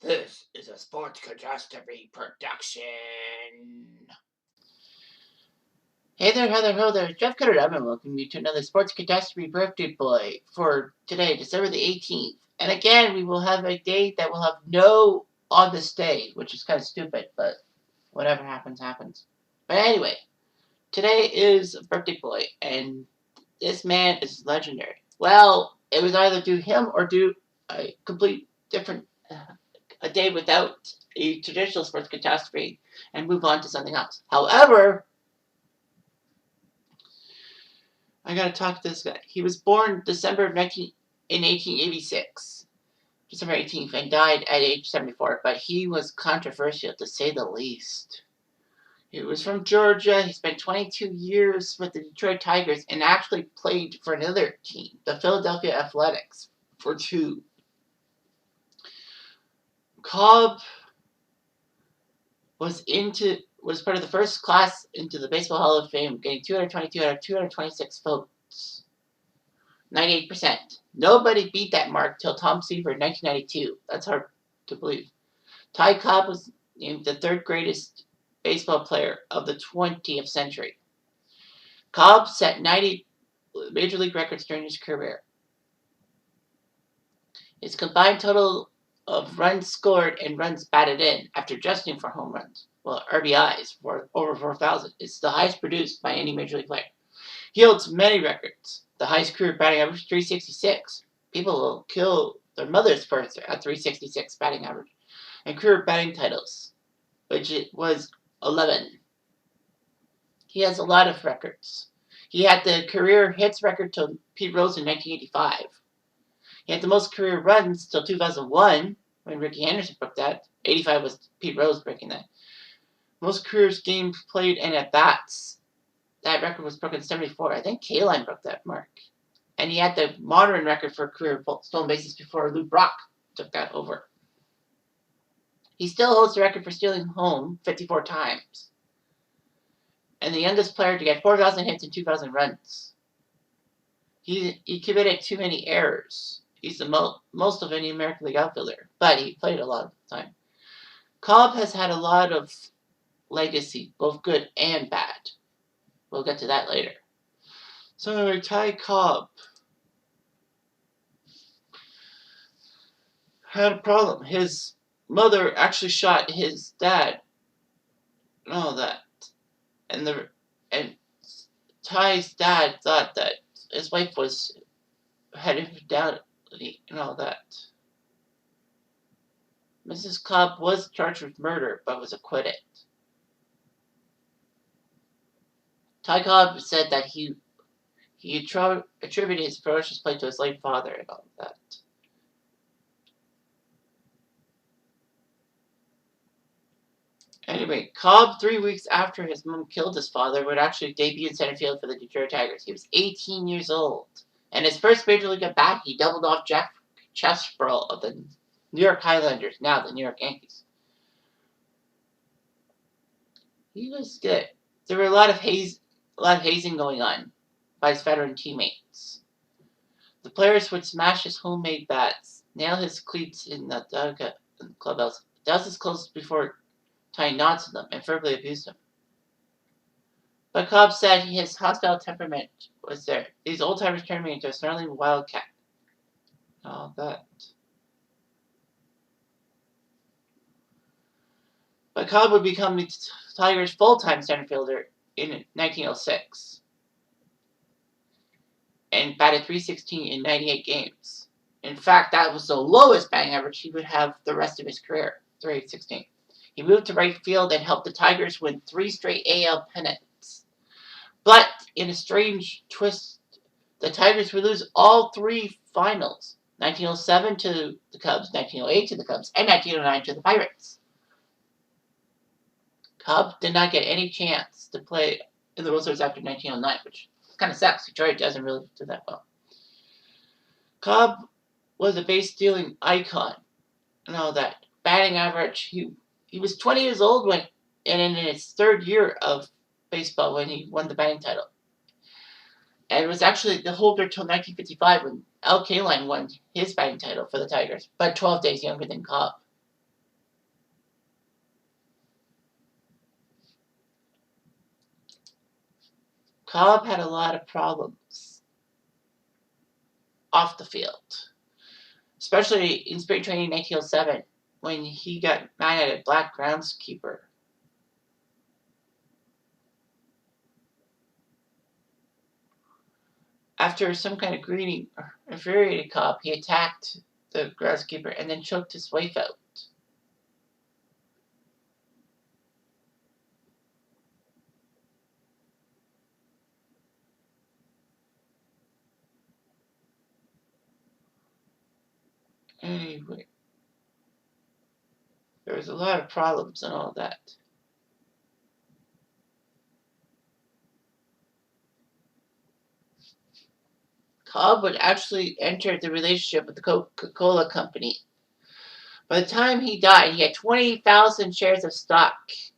This is a Sports Catastrophe production. Hey there, ho there, Jeff Cutter, and welcome you to another Sports Catastrophe birthday boy for today, December the 18th. And again, we will have a day that will have no on this day, which is kind of stupid, but whatever happens, happens. But anyway, today is birthday boy, and this man is legendary. Well, it was either do him or do a complete different a day without a traditional sports catastrophe and move on to something else. However, I gotta talk to this guy. He was born December in 1886, December 18th, and died at age 74. But he was controversial to say the least. He was from Georgia. He spent 22 years with the Detroit Tigers and actually played for another team, the Philadelphia Athletics, for 2. Cobb was part of the first class into the Baseball Hall of Fame, getting 222 out of 226 votes. 98%. Nobody beat that mark till Tom Seaver in 1992. That's hard to believe. Ty Cobb was named the 3rd greatest baseball player of the 20th century. Cobb set 90 major league records during his career. His combined total of runs scored and runs batted in, after adjusting for home runs, well, RBIs, for over 4,000, is the highest produced by any major league player. He holds many records. The highest career batting average, 366. People will kill their mothers for a 366 batting average. And career batting titles, which it was 11. He has a lot of records. He had the career hits record till Pete Rose in 1985. He had the most career runs till 2001, when Ricky Henderson broke that. 85 was Pete Rose breaking that. Most career games played and at-bats. That record was broken in 74. I think Kaline broke that mark. And he had the modern record for career stolen bases before Lou Brock took that over. He still holds the record for stealing home 54 times. And the youngest player to get 4,000 hits and 2,000 runs. He committed too many errors. He's the most of any American League outfielder, but he played a lot of the time. Cobb has had a lot of legacy, both good and bad. We'll get to that later. So anyway, Ty Cobb had a problem. His mother actually shot his dad and all that. And Ty's dad thought that his wife had infidelity and all that. Mrs. Cobb was charged with murder, but was acquitted. Ty Cobb said that he attributed his ferocious play to his late father and all that. Anyway, Cobb, 3 weeks after his mom killed his father, would actually debut in center field for the Detroit Tigers. He was 18 years old. And his first major league at bat, he doubled off Jack Chesbro of the New York Highlanders, now the New York Yankees. He was good. There were a lot of hazing going on by his veteran teammates. The players would smash his homemade bats, nail his cleats in the dugout in the clubhouse, douse his clothes before tying knots in them, and verbally abused him. But Cobb said his hostile temperament was there. These old-timers turned me into a snarling wildcat. All that. But Cobb would become the Tigers' full-time center fielder in 1906 and batted .316 in 98 games. In fact, that was the lowest batting average he would have the rest of his career, .316. He moved to right field and helped the Tigers win 3 straight AL pennants. But in a strange twist, the Tigers would lose all 3 finals. 1907 to the Cubs, 1908 to the Cubs, and 1909 to the Pirates. Cobb did not get any chance to play in the World Series after 1909, which kind of sucks. Detroit doesn't really do that well. Cobb was a base-stealing icon and all that. Batting average, he was 20 years old and in his 3rd year of baseball when he won the batting title. And it was actually the holder till 1955 when Al Kaline won his batting title for the Tigers, but 12 days younger than Cobb. Cobb had a lot of problems off the field, especially in spring training 1907 when he got mad at a black groundskeeper. After some kind of greeting infuriated Cobb, he attacked the groundskeeper and then choked his wife out. Anyway, there was a lot of problems and all that. Cobb would actually enter the relationship with the Coca-Cola Company. By the time he died, he had 20,000 shares of stock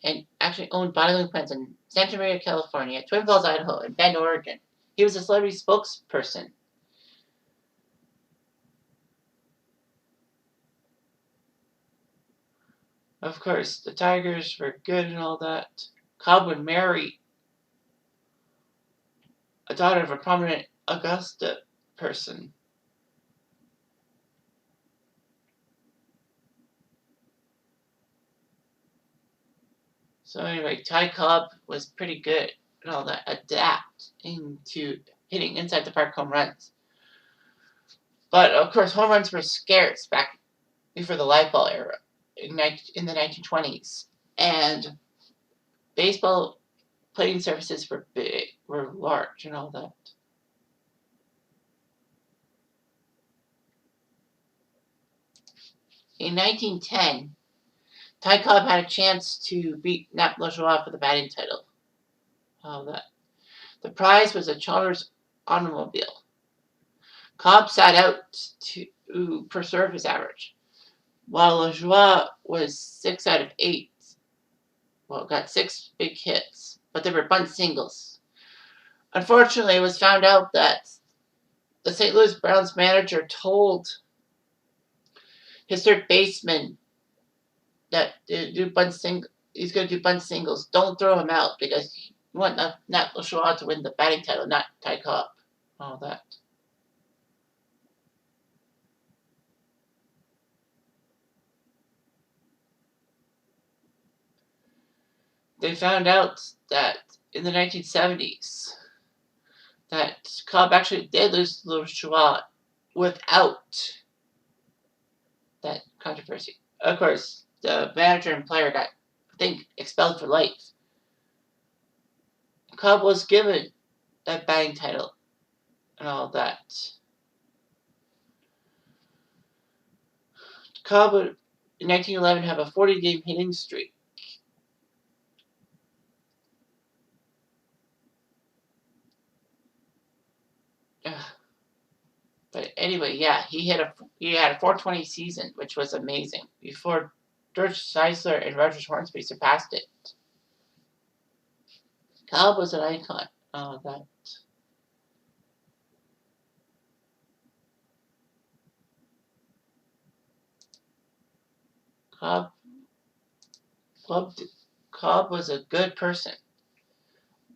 and actually owned bottling plants in Santa Maria, California, Twin Falls, Idaho, and Bend, Oregon. He was a celebrity spokesperson. Of course, the Tigers were good and all that. Cobb would marry a daughter of a prominent Augusta person. So anyway, Ty Cobb was pretty good and all that, adapting to hitting inside the park home runs. But of course, home runs were scarce back before the live ball era in the 1920s, and baseball plating surfaces were big, were large, and all that. In 1910, Ty Cobb had a chance to beat Nat Lajoie for the batting title. All that. The prize was a Chalmers automobile. Cobb sat out to preserve his average, while Lajoie was 6 out of 8. Well, got 6 big hits, but they were bunt singles. Unfortunately, it was found out that the St. Louis Browns manager told his third baseman that he's going to do bunt singles. Don't throw him out because you want Nat Lajoie to win the batting title, not Ty Cobb. All that. They found out that in the 1970s that Cobb actually did lose to Lajoie without that controversy. Of course, the manager and player got, I think, expelled for life. Cobb was given that batting title and all that. Cobb would, in 1911, have a 40-game hitting streak. But anyway, yeah, he had a 420 season, which was amazing. Before George Sisler and Roger Hornsby surpassed it. Cobb was an icon. Oh, that. Cobb, Cobb was a good person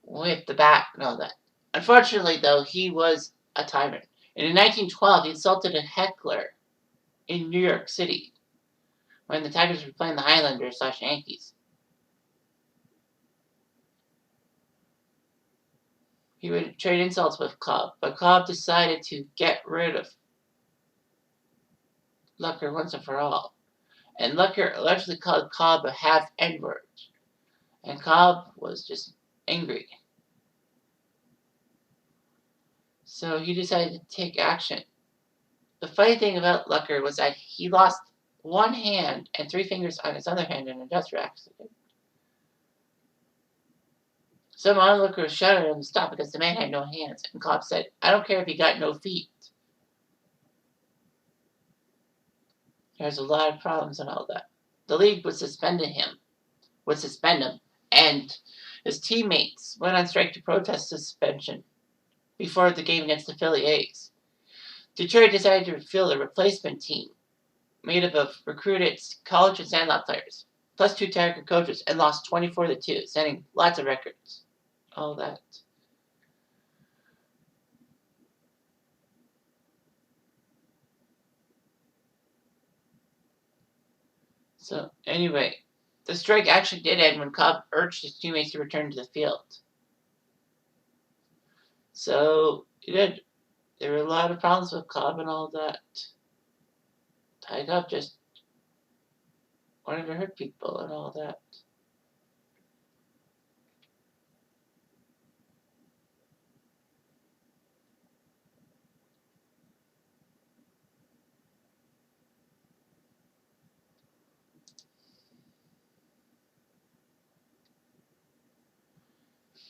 with the bat and all that. Unfortunately, though, he was a tyrant. And in 1912, he insulted a heckler in New York City when the Tigers were playing the Highlanders/Yankees. He would trade insults with Cobb, but Cobb decided to get rid of Lucker once and for all. And Lucker allegedly called Cobb a half N-word. And Cobb was just angry. So he decided to take action. The funny thing about Lucker was that he lost one hand and 3 fingers on his other hand in an industrial accident. Some onlookers shouted at him to stop because the man had no hands, and Cobb said, "I don't care if he got no feet." There's a lot of problems and all that. The league would suspend him, and his teammates went on strike to protest suspension before the game against the Philly A's. Detroit decided to field a replacement team made up of recruited college and Sandlot players, plus 2 Tiger coaches, and lost 24-2, setting lots of records. All that. So anyway, the strike actually did end when Cobb urged his teammates to return to the field. So he did. There were a lot of problems with Cobb and all that. Cobb just wanted to hurt people and all that.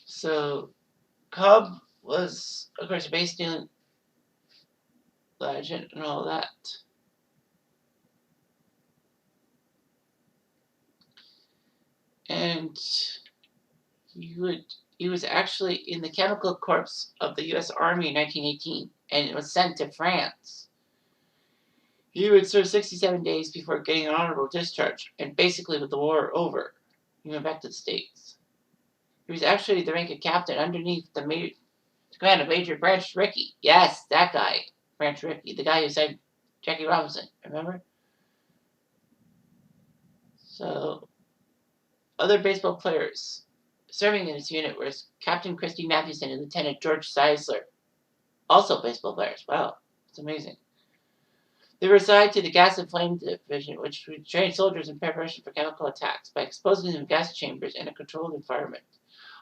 So Cobb was, of course, based in legend and all that. And he was actually in the Chemical Corps of the U.S. Army in 1918 and was sent to France. He would serve 67 days before getting an honorable discharge, and basically with the war over, he went back to the States. He was actually the rank of captain underneath the command of Major Branch Rickey. Yes, that guy, Branch Rickey, the guy who said Jackie Robinson, remember? So, other baseball players serving in this unit were Captain Christy Mathewson and Lieutenant George Seisler, also baseball players. Wow, it's amazing. They were assigned to the Gas and Flame Division, which would train soldiers in preparation for chemical attacks by exposing them to gas chambers in a controlled environment.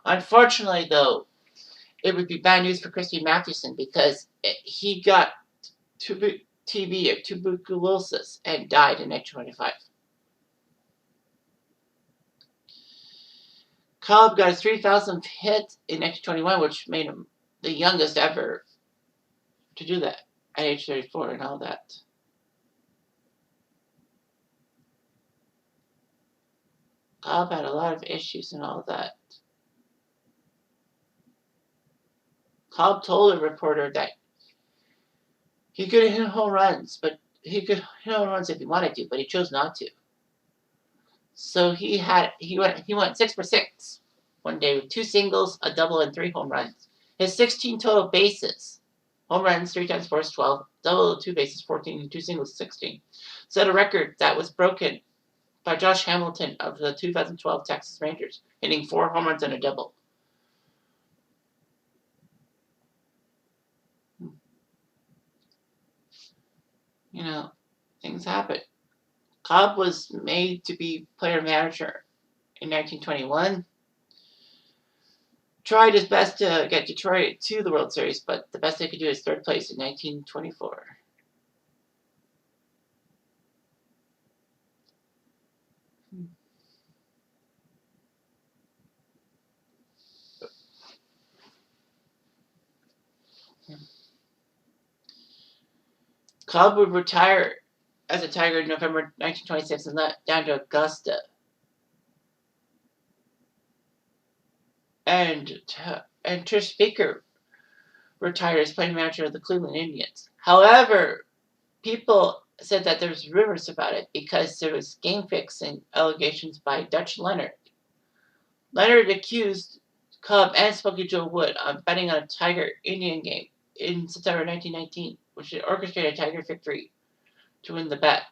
Unfortunately, though, it would be bad news for Christy Mathewson because he got TB or tuberculosis and died in 1925. Cobb got his 3,000th hit in 1921, which made him the youngest ever to do that at age 34 and all that. Cobb had a lot of issues and all that. Cobb told a reporter that he could hit home runs, but he could hit home runs if he wanted to, but he chose not to. So he went 6 for 6 one day with 2 singles, a double, and 3 home runs. His 16 total bases, home runs 3 times 4 is 12, double 2 bases 14, and 2 singles 16, set a record that was broken by Josh Hamilton of the 2012 Texas Rangers, hitting 4 home runs and a double. You know, things happen. Cobb was made to be player manager in 1921. Tried his best to get Detroit to the World Series, but the best they could do is 3rd place in 1924. Cobb would retire as a Tiger in November 1926 and left down to Augusta. And Trish Speaker retired as playing manager of the Cleveland Indians. However, people said that there was rumors about it because there was game fixing allegations by Dutch Leonard. Leonard accused Cobb and Smokey Joe Wood of betting on a Tiger-Indian game in September 1919, which had orchestrated a Tiger victory to win the bet.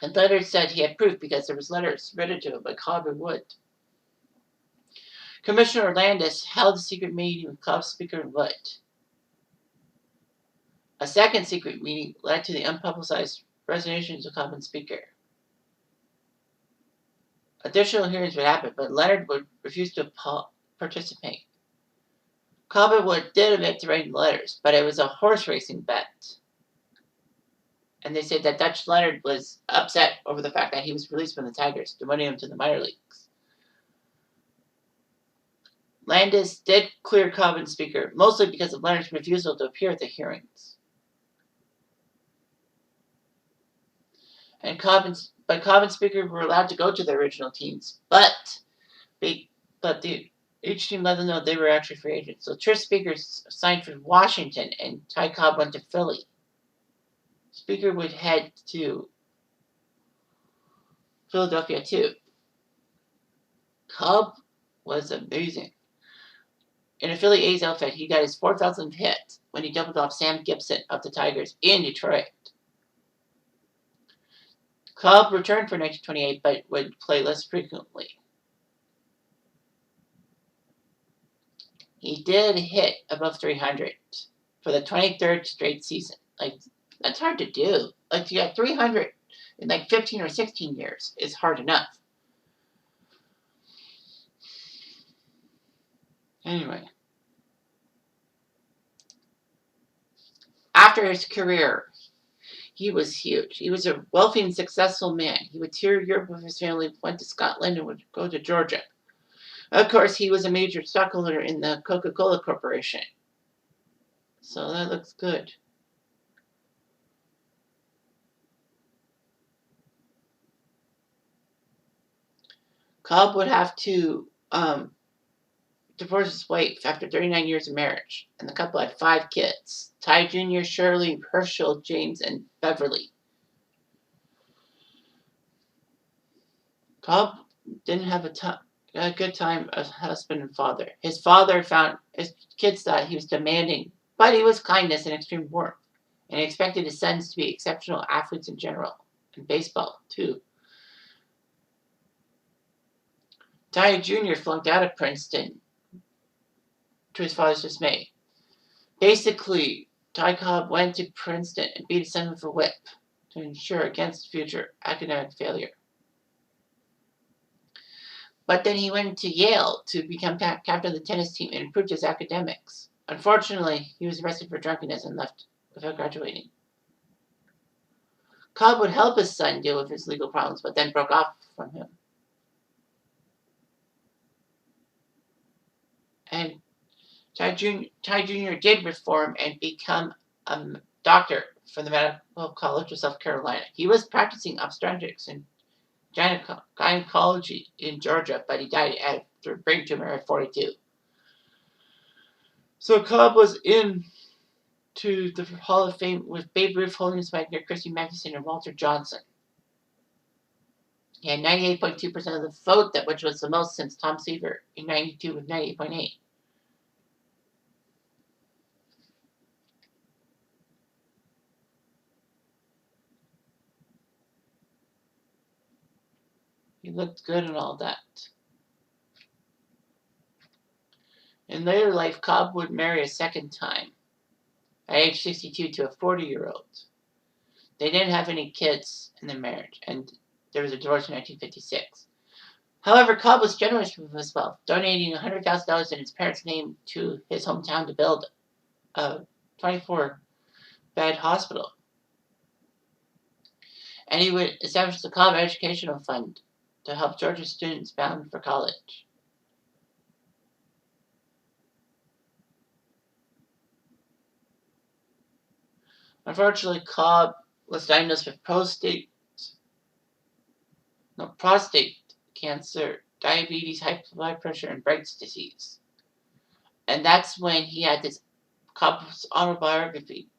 And Leonard said he had proof because there was letters written to him by Cobb and Wood. Commissioner Landis held a secret meeting with Cobb, Speaker, and Wood. A second secret meeting led to the unpublicized resignations of Cobb and Speaker. Additional hearings would happen, but Leonard would refuse to participate. Cobb and Wood did admit to writing letters, but it was a horse racing bet. And they said that Dutch Leonard was upset over the fact that he was released from the Tigers, demoting him to the minor leagues. Landis did clear Cobb and Speaker, mostly because of Leonard's refusal to appear at the hearings. Cobb and Speaker were allowed to go to their original teams, but each team let them know they were actually free agents. So Trish Speaker signed for Washington, and Ty Cobb went to Philly. Speaker would head to Philadelphia too. Cobb was amazing. In a Philly A's outfit, he got his 4,000th hit when he doubled off Sam Gibson of the Tigers in Detroit. Cobb returned for 1928, but would play less frequently. He did hit above 300 for the 23rd straight season. Like, that's hard to do. Like, to get 300 in like 15 or 16 years is hard enough. Anyway. After his career, he was huge. He was a wealthy and successful man. He would tour Europe with his family, went to Scotland, and would go to Georgia. Of course, he was a major stockholder in the Coca-Cola Corporation. So that looks good. Cobb would have to divorced his wife after 39 years of marriage, and the couple had 5 kids: Ty Jr., Shirley, Herschel, James, and Beverly. Cobb didn't have a good time as husband and father. His kids thought he was demanding, but he was kindness and extreme warmth, and he expected his sons to be exceptional athletes in general, and baseball too. Ty Jr. flunked out of Princeton to his father's dismay. Basically, Ty Cobb went to Princeton and beat his son with a whip to ensure against future academic failure. But then he went to Yale to become captain of the tennis team and improved his academics. Unfortunately, he was arrested for drunkenness and left without graduating. Cobb would help his son deal with his legal problems, but then broke off from him. And Ty Jr. did reform and become a doctor from the Medical College of South Carolina. He was practicing obstetrics and gynecology in Georgia, but he died after a brain tumor at 42. So Cobb was in to the Hall of Fame with Babe Ruth, Holiness Wagner, Christy Mathewson, and Walter Johnson. He had 98.2% of the vote, which was the most since Tom Seaver in 92 with 98.8%. He looked good and all that. In later life, Cobb would marry a second time at age 62 to a 40-year-old. They didn't have any kids in their marriage, and there was a divorce in 1956. However, Cobb was generous with his wealth, donating $100,000 in his parents' name to his hometown to build a 24-bed hospital. And he would establish the Cobb Educational Fund to help Georgia students bound for college. Unfortunately, Cobb was diagnosed with prostate cancer, diabetes, high blood pressure, and Bright's disease. And that's when he had this Cobb's autobiography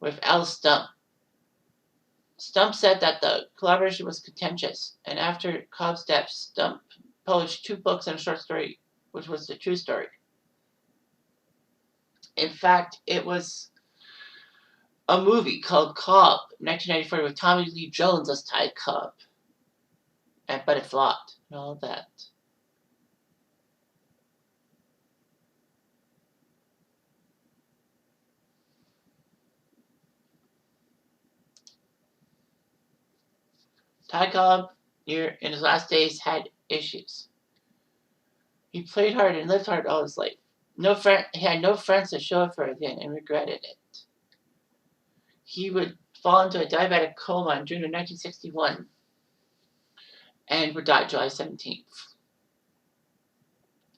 with Al Stump. Stump said that the collaboration was contentious, and after Cobb's death, Stump published 2 books and a short story, which was the true story. In fact, it was a movie called Cobb, 1994, with Tommy Lee Jones as Ty Cobb. But it flopped and all that. Ty Cobb, in his last days, had issues. He played hard and lived hard all his life. He had no friends to show up for again and regretted it. He would fall into a diabetic coma in June of 1961 and would die July 17th.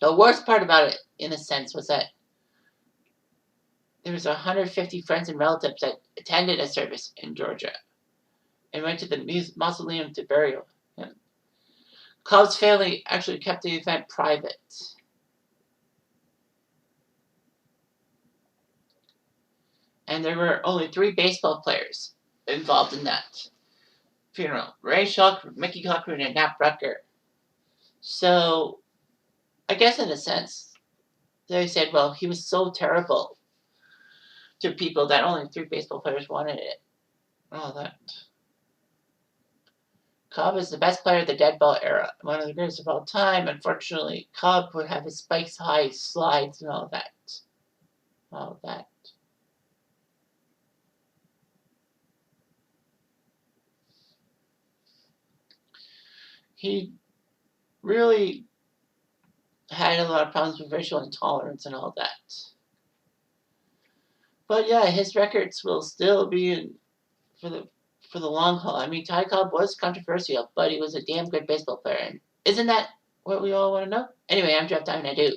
The worst part about it, in a sense, was that there was 150 friends and relatives that attended a service in Georgia and went to the mausoleum to bury him. Cobb's family actually kept the event private. And there were only 3 baseball players involved in that funeral: Ray Schalk, Mickey Cochrane, and Nat Rucker. So, I guess in a sense, they said, well, he was so terrible to people that only 3 baseball players wanted it. All that. Cobb is the best player of the dead ball era, one of the greatest of all time. Unfortunately, Cobb would have his spikes high, slides, and all that. All that. He really had a lot of problems with racial intolerance and all that. But yeah, his records will still be in for the long haul. I mean, Ty Cobb was controversial, but he was a damn good baseball player. And isn't that what we all want to know? Anyway, I'm Jeff Diamond. I do.